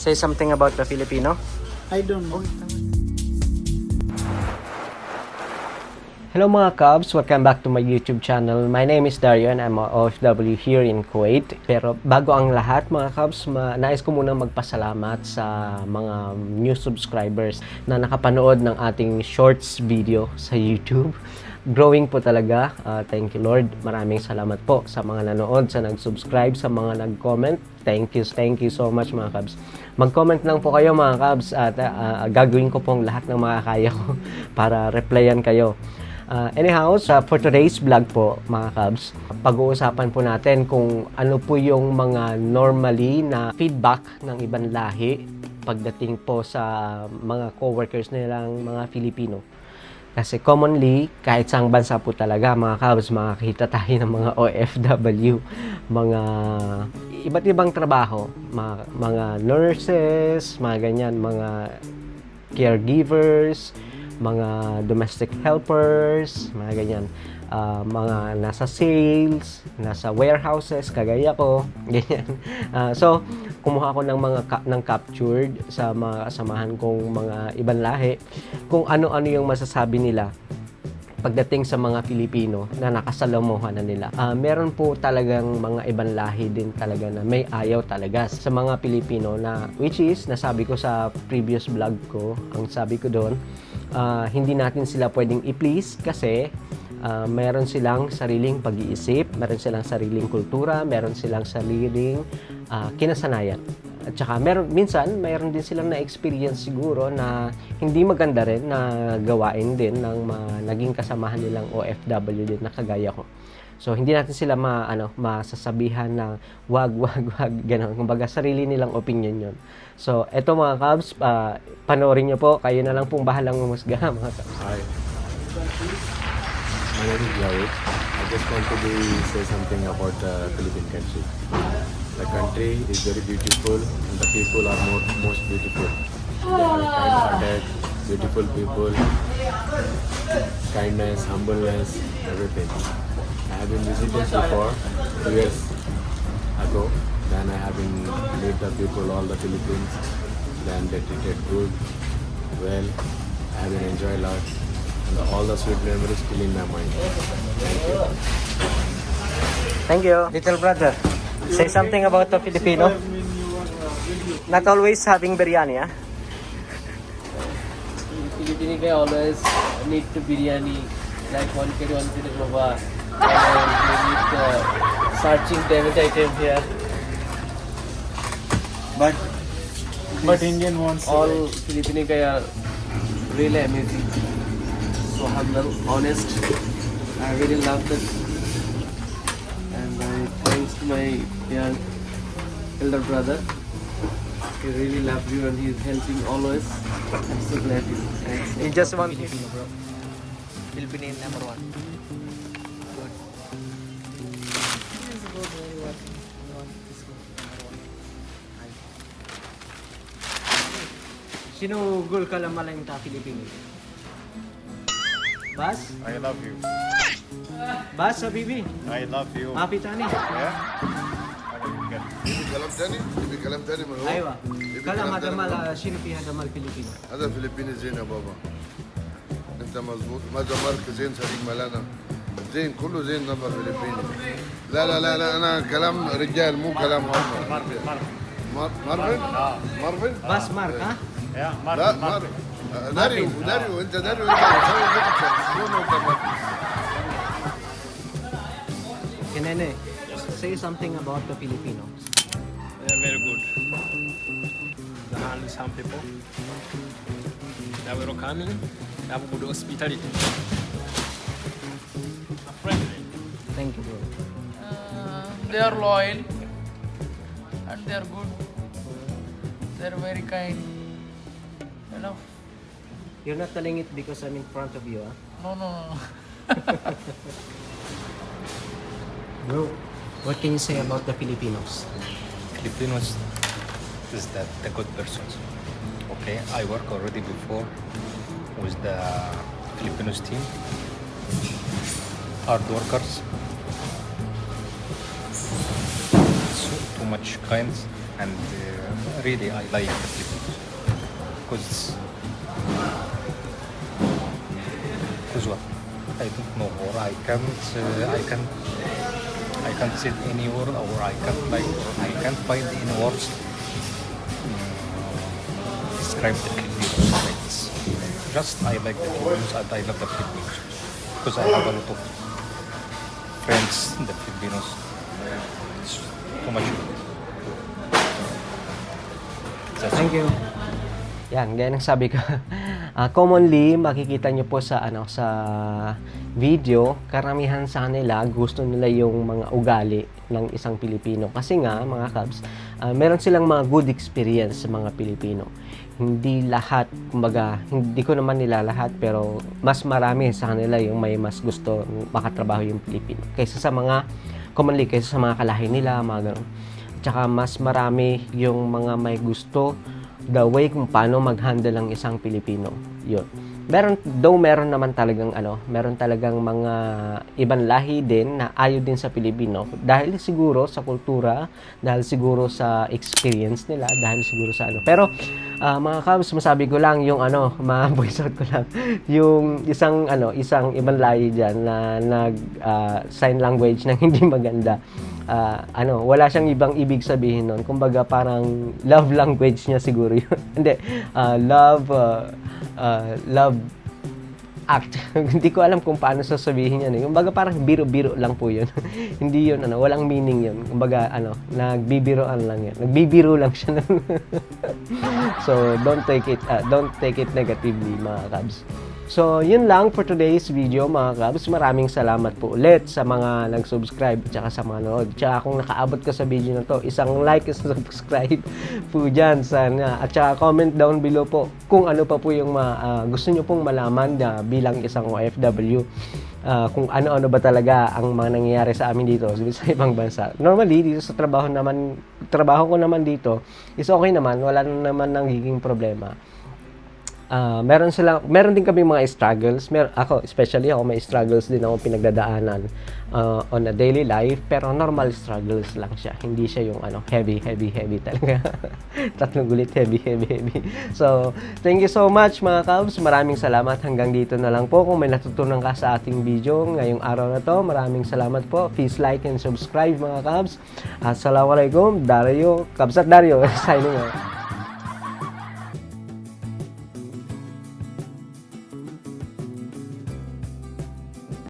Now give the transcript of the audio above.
Say something about the Filipino. I don't know. Hello mga Cubs! Welcome back to my YouTube channel. My name is Dario and I'm a OFW here in Kuwait. Pero bago ang lahat mga Cubs, nais ko munang magpasalamat sa mga new subscribers na nakapanood ng ating shorts video sa YouTube. Growing po talaga. Thank you Lord. Maraming salamat po sa mga nanood, sa nag-subscribe, sa mga nag-comment. Thank you so much mga Cubs. Mag-comment lang po kayo mga Cubs at gagawin ko pong lahat ng makakaya ko para replyan kayo. Anyhow, for today's vlog po mga Cubs, pag-uusapan po natin kung ano po yung mga normally na feedback ng ibang lahi pagdating po sa mga coworkers nilang mga Filipino. Kasi commonly, kahit saang bansa po talaga mga Cubs, makakita tayo ng mga OFW, mga iba't ibang trabaho, mga nurses, mga ganyan, mga caregivers, mga domestic helpers, mga ganyan, mga nasa sales, nasa warehouses, kagaya ko, ganyan. So, kumuha ko ng captured sa mga kasamahan kong mga ibang lahi, kung ano-ano yung masasabi nila pagdating sa mga Filipino na nakasalamuhan na nila. Meron po talagang mga ibang lahi din talaga na may ayaw talaga sa mga Pilipino na, which is, nasabi ko sa previous vlog ko, ang sabi ko doon, hindi natin sila pwedeng i-please kasi meron silang sariling pag-iisip, meron silang sariling kultura, meron silang sariling kinasanayan. At saka minsan mayroon din silang na-experience siguro na hindi maganda rin na gawain din ng naging kasamahan nilang OFW din na kagaya ko. So hindi natin sila masasabihan na wag ganun. Kumbaga sarili nilang opinion 'yon. So eto mga Cubs, panoorin niyo po, kayo na lang pong bahalang umusga mga Cubs. Hi. My name is Javed. I just want to say something about the Philippine country. The country is very beautiful and the people are most beautiful. They are kind-hearted, beautiful people, kindness, humbleness, everything. I have been visited before 2 years ago. Then I have been meet the people, all the Philippines. Then they treated good, well. I have been enjoy a lot. And all the sweet memories still in my mind. Thank you. Thank you. Little brother, say something about the Filipino. Not always having biryani, ah? Filipino guy always need to biryani, like 1 kg, 1 kg baba, and we need searching damage item here. But Indian wants All Filipino guy are really amazing, so humble, honest. I really love that, and thanks to my young elder brother. He really loves you and he's helping always. I'm so glad he's thanks. You just want Filipino, bro. Filipino number 1. Sino gul ka lang malang ta Filipino? Bas? I love you. Bas sa bibi. I love you. Mapi tani. Yeah? كلام تاني؟ يبي كلام تاني من هو؟ Aywa. يبي Kala كلام تاني من هو؟ madamal sino piha damal Filipino. هذا فلبيني زين يا بابا. انت مظبوط، ماذا مارك زين صديق ملانا. زين كله زين نفر فلبيني. لا انا كلام رجال مو كلام هم. مارفن؟ مارفن؟ Bas Mark, ha? Yeah, لا مارفن. داريو انت داريو انت مسوي فيك شلون انت مارفن؟ Kinene, say something about the Filipinos. They are very good. The handle some people. They are welcoming. They have good hospitality. Friendly. Thank you, bro. They are loyal and they are good. They are very kind. Enough. You're not telling it because I'm in front of you, ah? No. Bro, what can you say about the Filipinos? Filipinos is that the good persons. Okay, I work already before with the Filipinos team. Hard workers. So, too much kind and really I like the Philippines because what? I don't know, or I can't say any word, or I can't find any words describe the Filipinos. It's just I like the Filipinos and I love the Filipinos because I have a lot of friends in the Filipinos. It's too much. That's Thank you. Yan, gaya ng sabi ko. Commonly, makikita nyo po sa video, karamihan sa kanila, gusto nila yung mga ugali ng isang Pilipino. Kasi nga, mga Cubs, meron silang mga good experience sa mga Pilipino. Hindi lahat, kumbaga, hindi ko naman nila lahat, pero mas marami sa kanila yung may mas gusto makatrabaho yung Pilipino. Kaysa sa mga, commonly, kaysa sa mga kalahi nila, mga ganun. Tsaka mas marami yung mga may gusto the way kung paano mag-handle ang isang Pilipino. Yun. Meron naman talagang meron talagang mga ibang lahi din na ayaw din sa Pilipino dahil siguro sa kultura, dahil siguro sa experience nila, dahil siguro sa Pero mga Cubs, masabi ko lang yung ma-voice out ko lang yung isang ibang lahi diyan na nag sign language na hindi maganda. Wala siyang ibang ibig sabihin nun. Kumbaga parang love language niya siguro yun. Hindi, love act. Hindi ko alam kung paano sasabihin yan. Kumbaga parang biro-biro lang po yun. Hindi yun, walang meaning yun. Kumbaga, nagbibiroan lang yun. Nagbibiro lang siya. So, don't take it negatively, mga Cubs. So, yun lang for today's video, mga Cubs. Maraming salamat po ulit sa mga nag-subscribe at saka sa mga nanood. Tsaka kung nakaabot ka sa video na to, isang like at subscribe po dyan sana. At saka comment down below po kung ano pa po yung gusto nyo pong malaman na bilang isang OFW. Kung ano-ano ba talaga ang mga nangyayari sa amin dito sa ibang bansa. Normally, dito sa trabaho ko naman dito, is okay naman. Wala naman nagiging problema. Meron din kami mga struggles. Especially ako, may struggles din ako pinagdadaanan on a daily life, pero normal struggles lang siya. Hindi siya yung heavy talaga. Tatlong gulit, heavy. So, thank you so much, mga Cubs. Maraming salamat. Hanggang dito na lang po. Kung may natutunan ka sa ating video ngayong araw na to, maraming salamat po. Please like and subscribe, mga Cubs. Assalamualaikum, Dario, Cubs at Dario, signing out.